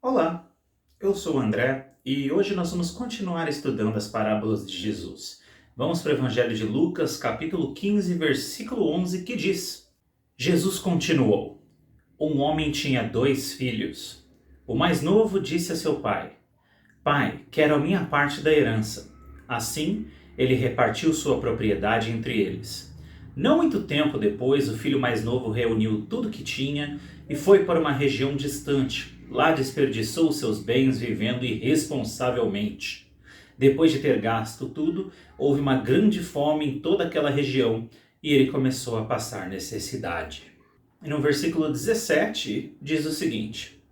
Olá, eu sou o André e hoje nós vamos continuar estudando as parábolas de Jesus. Vamos para o Evangelho de Lucas, capítulo 15, versículo 11, que diz: Jesus continuou: Um homem tinha 2 filhos. O mais novo disse a seu pai: Pai, quero a minha parte da herança. Assim, ele repartiu sua propriedade entre eles. Não muito tempo depois, o filho mais novo reuniu tudo que tinha e foi para uma região distante. Lá desperdiçou seus bens vivendo irresponsavelmente. Depois de ter gasto tudo, houve uma grande fome em toda aquela região e ele começou a passar necessidade. E no versículo 17 diz o seguinte: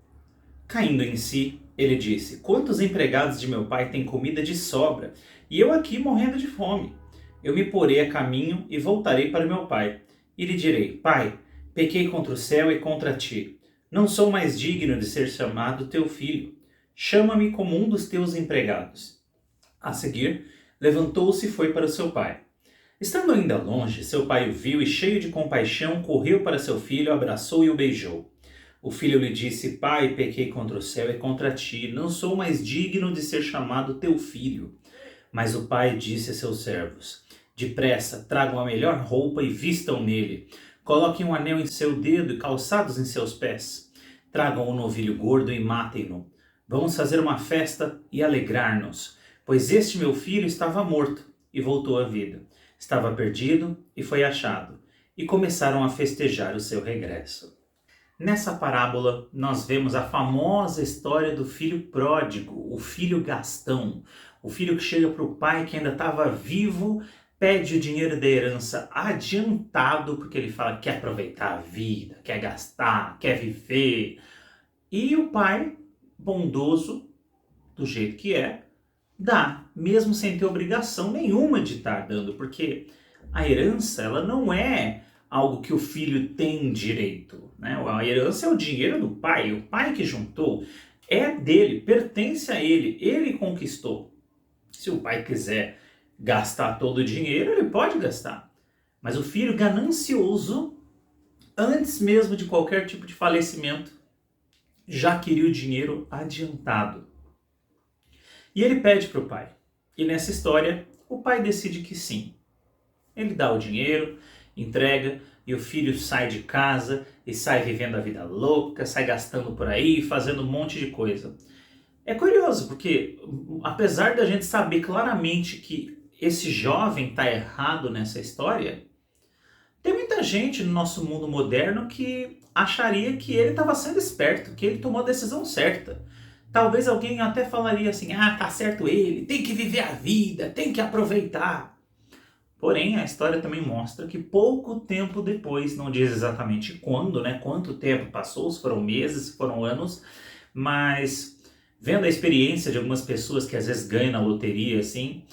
Caindo em si, ele disse: Quantos empregados de meu pai têm comida de sobra, e eu aqui morrendo de fome? Eu me porei a caminho e voltarei para meu pai. E lhe direi: Pai, pequei contra o céu e contra ti. Não sou mais digno de ser chamado teu filho. Chama-me como um dos teus empregados. A seguir, levantou-se e foi para seu pai. Estando ainda longe, seu pai o viu e, cheio de compaixão, correu para seu filho, abraçou e o beijou. O filho lhe disse: Pai, pequei contra o céu e contra ti, não sou mais digno de ser chamado teu filho. Mas o pai disse a seus servos: Depressa, tragam a melhor roupa e vistam nele. Coloquem um anel em seu dedo e calçados em seus pés. Tragam um novilho gordo e matem-no. Vamos fazer uma festa e alegrar-nos, pois este meu filho estava morto e voltou à vida. Estava perdido e foi achado. E começaram a festejar o seu regresso. Nessa parábola, nós vemos a famosa história do filho pródigo, o filho Gastão. O filho que chega para o pai que ainda estava vivo, pede o dinheiro da herança adiantado, porque ele fala que quer aproveitar a vida, quer gastar, quer viver. E o pai, bondoso, do jeito que é, dá, mesmo sem ter obrigação nenhuma de estar dando, porque a herança ela não é algo que o filho tem direito, né? A herança é o dinheiro do pai, o pai que juntou, é dele, pertence a ele, ele conquistou. Se o pai quiser gastar todo o dinheiro, ele pode gastar. Mas o filho ganancioso, antes mesmo de qualquer tipo de falecimento, já queria o dinheiro adiantado. E ele pede para o pai. E nessa história, o pai decide que sim. Ele dá o dinheiro, entrega, e o filho sai de casa e sai vivendo a vida louca, sai gastando por aí, fazendo um monte de coisa. É curioso, porque apesar da gente saber claramente que esse jovem está errado nessa história, tem muita gente no nosso mundo moderno que acharia que ele estava sendo esperto, que ele tomou a decisão certa. Talvez alguém até falaria assim: ah, tá certo ele, tem que viver a vida, tem que aproveitar. Porém, a história também mostra que pouco tempo depois, não diz exatamente quando, né? Quanto tempo passou, se foram meses, se foram anos, mas vendo a experiência de algumas pessoas que às vezes ganham na loteria, assim,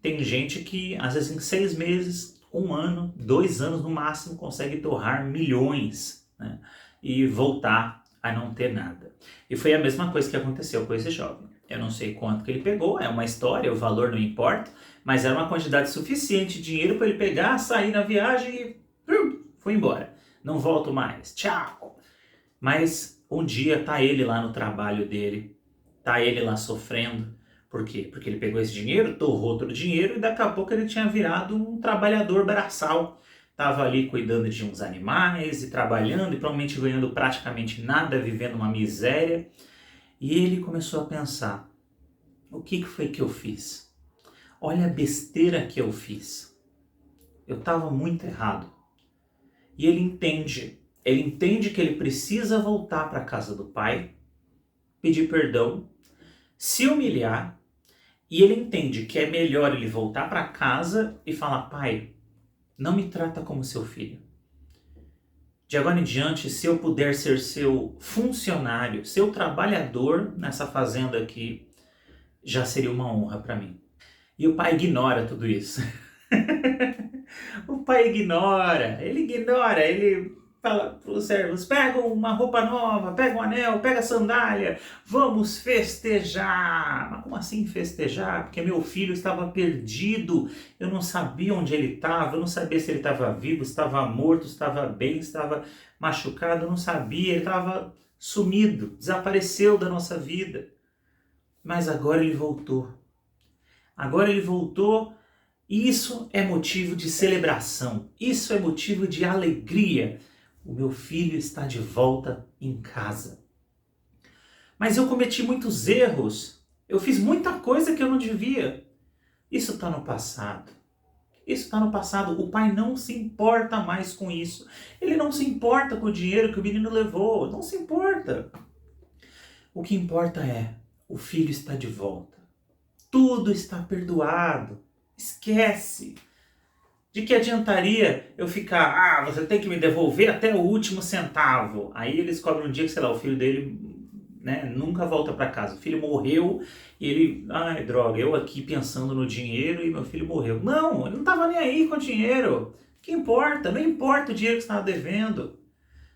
tem gente que às vezes em 6 meses, 1 ano, 2 anos no máximo, consegue torrar milhões, né? E voltar a não ter nada. E foi a mesma coisa que aconteceu com esse jovem. Eu não sei quanto que ele pegou, é uma história, o valor não importa, mas era uma quantidade suficiente de dinheiro para ele pegar, sair na viagem e foi embora. Não volto mais, tchau. Mas um dia tá ele lá no trabalho dele, tá ele lá sofrendo. Por quê? Porque ele pegou esse dinheiro, torrou outro dinheiro e daqui a pouco ele tinha virado um trabalhador braçal. Tava ali cuidando de uns animais e trabalhando e provavelmente ganhando praticamente nada, vivendo uma miséria. E ele começou a pensar: o que foi que eu fiz? Olha a besteira que eu fiz. Eu estava muito errado. E ele entende que ele precisa voltar para a casa do pai, pedir perdão, se humilhar, e ele entende que é melhor ele voltar para casa e falar: pai, não me trata como seu filho. De agora em diante, se eu puder ser seu funcionário, seu trabalhador nessa fazenda aqui, já seria uma honra para mim. E o pai ignora tudo isso. O pai ele fala para os servos: pega uma roupa nova, pega um anel, pega a sandália, vamos festejar. Mas como assim festejar? Porque meu filho estava perdido, eu não sabia onde ele estava, eu não sabia se ele estava vivo, estava morto, estava bem, estava machucado, eu não sabia, ele estava sumido, desapareceu da nossa vida. Mas agora ele voltou. Agora ele voltou e isso é motivo de celebração. Isso é motivo de alegria. O meu filho está de volta em casa. Mas eu cometi muitos erros. Eu fiz muita coisa que eu não devia. Isso está no passado. Isso está no passado. O pai não se importa mais com isso. Ele não se importa com o dinheiro que o menino levou. Não se importa. O que importa é, o filho está de volta. Tudo está perdoado. Esquece. De que adiantaria eu ficar, você tem que me devolver até o último centavo. Aí eles cobram um dia que, sei lá, o filho dele, né, nunca volta para casa. O filho morreu e ele, droga, eu aqui pensando no dinheiro e meu filho morreu. Não, ele não estava nem aí com o dinheiro. O que importa? Não importa o dinheiro que você estava devendo.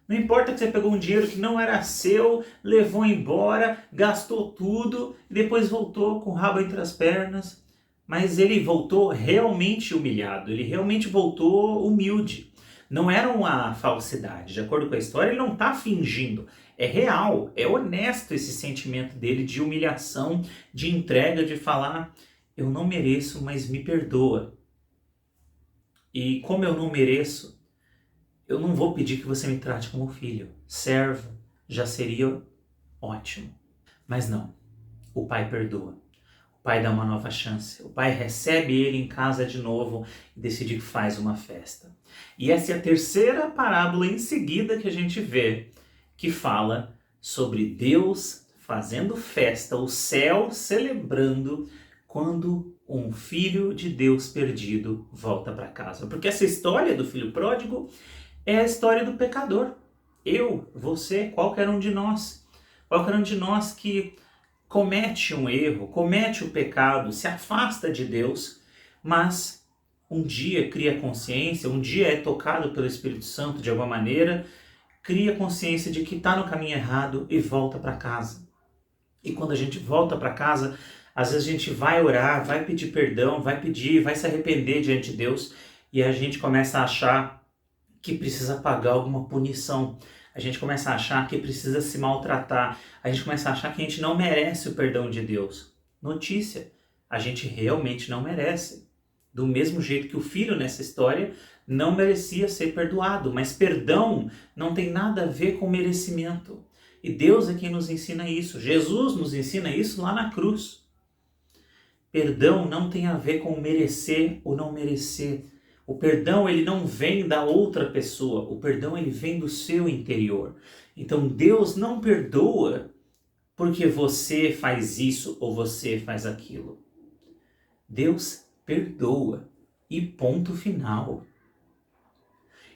Não importa que você pegou um dinheiro que não era seu, levou embora, gastou tudo e depois voltou com o rabo entre as pernas. Mas ele voltou realmente humilhado, ele realmente voltou humilde. Não era uma falsidade, de acordo com a história, ele não está fingindo. É real, é honesto esse sentimento dele de humilhação, de entrega, de falar, eu não mereço, mas me perdoa. E como eu não mereço, eu não vou pedir que você me trate como filho. Servo já seria ótimo. Mas não, o pai perdoa. O pai dá uma nova chance. O pai recebe ele em casa de novo e decide que faz uma festa. E essa é a terceira parábola em seguida que a gente vê, que fala sobre Deus fazendo festa, o céu celebrando quando um filho de Deus perdido volta para casa. Porque essa história do filho pródigo é a história do pecador. Eu, você, qualquer um de nós. Qualquer um de nós que comete um erro, comete o pecado, se afasta de Deus, mas um dia cria consciência, um dia é tocado pelo Espírito Santo de alguma maneira, cria consciência de que está no caminho errado e volta para casa. E quando a gente volta para casa, às vezes a gente vai orar, vai pedir perdão, vai se arrepender diante de Deus e a gente começa a achar que precisa pagar alguma punição. A gente começa a achar que precisa se maltratar. A gente começa a achar que a gente não merece o perdão de Deus. Notícia, a gente realmente não merece. Do mesmo jeito que o filho nessa história não merecia ser perdoado. Mas perdão não tem nada a ver com merecimento. E Deus é quem nos ensina isso. Jesus nos ensina isso lá na cruz. Perdão não tem a ver com merecer ou não merecer. O perdão, ele não vem da outra pessoa, o perdão, ele vem do seu interior. Então, Deus não perdoa porque você faz isso ou você faz aquilo. Deus perdoa e ponto final.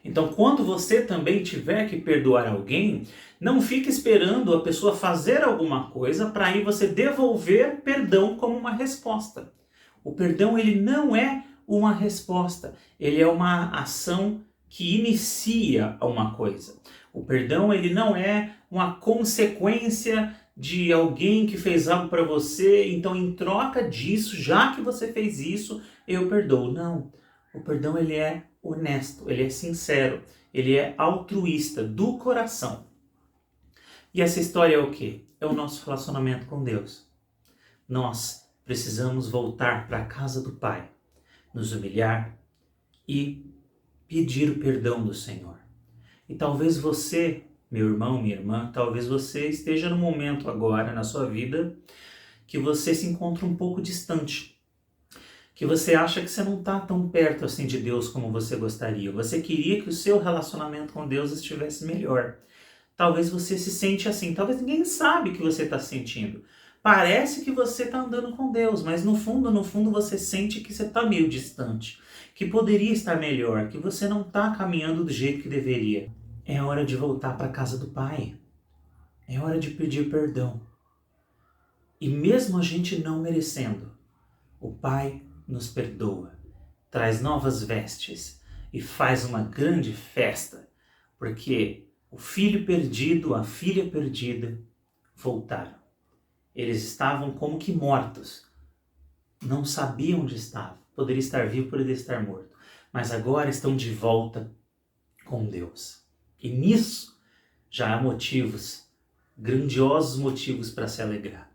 Então, quando você também tiver que perdoar alguém, não fique esperando a pessoa fazer alguma coisa para aí você devolver perdão como uma resposta. O perdão, ele não é uma resposta, ele é uma ação que inicia uma coisa. O perdão, ele não é uma consequência de alguém que fez algo para você, então em troca disso, já que você fez isso, eu perdoo. Não, o perdão, ele é honesto, ele é sincero, ele é altruísta, do coração. E essa história é o quê? É o nosso relacionamento com Deus. Nós precisamos voltar para a casa do Pai, nos humilhar e pedir o perdão do Senhor. E talvez você, meu irmão, minha irmã, talvez você esteja no momento agora na sua vida que você se encontra um pouco distante, que você acha que você não está tão perto assim de Deus como você gostaria. Você queria que o seu relacionamento com Deus estivesse melhor. Talvez você se sente assim, talvez ninguém sabe que você está sentindo. Parece que você está andando com Deus, mas no fundo você sente que você está meio distante, que poderia estar melhor, que você não está caminhando do jeito que deveria. É hora de voltar para a casa do Pai. É hora de pedir perdão. E mesmo a gente não merecendo, o Pai nos perdoa, traz novas vestes e faz uma grande festa, porque o filho perdido, a filha perdida, voltaram. Eles estavam como que mortos. Não sabiam onde estavam. Poderia estar vivo, poderia estar morto. Mas agora estão de volta com Deus. E nisso já há motivos grandiosos motivos para se alegrar.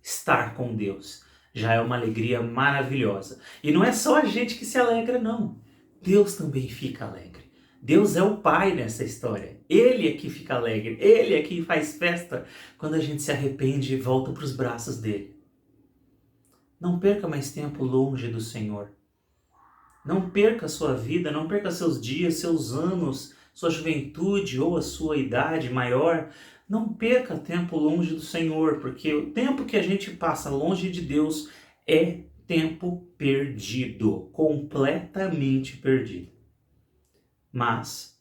Estar com Deus já é uma alegria maravilhosa. E não é só a gente que se alegra, não. Deus também fica alegre. Deus é o Pai nessa história. Ele é que fica alegre. Ele é que faz festa quando a gente se arrepende e volta para os braços dele. Não perca mais tempo longe do Senhor. Não perca a sua vida, não perca seus dias, seus anos, sua juventude ou a sua idade maior. Não perca tempo longe do Senhor, porque o tempo que a gente passa longe de Deus é tempo perdido, completamente perdido. Mas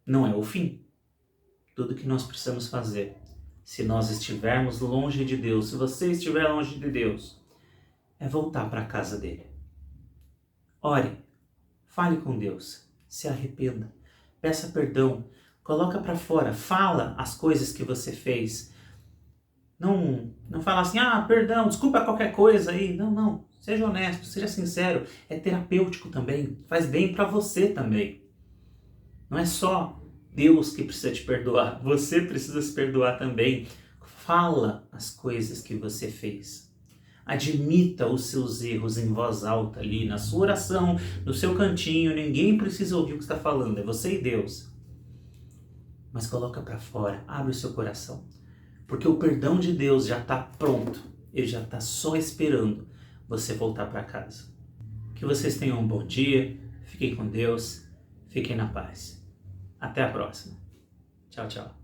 não é o fim. Tudo que nós precisamos fazer, se nós estivermos longe de Deus, se você estiver longe de Deus, é voltar para a casa dele. Ore, fale com Deus, se arrependa, peça perdão, coloca para fora, fala as coisas que você fez. Não fala assim, perdão, desculpa qualquer coisa aí. Não, seja honesto, seja sincero, é terapêutico também, faz bem para você também. Não é só Deus que precisa te perdoar, você precisa se perdoar também. Fala as coisas que você fez. Admita os seus erros em voz alta ali, na sua oração, no seu cantinho. Ninguém precisa ouvir o que está falando, é você e Deus. Mas coloca para fora, abre o seu coração. Porque o perdão de Deus já está pronto. Ele já está só esperando você voltar para casa. Que vocês tenham um bom dia, fiquem com Deus, fiquem na paz. Até a próxima. Tchau, tchau.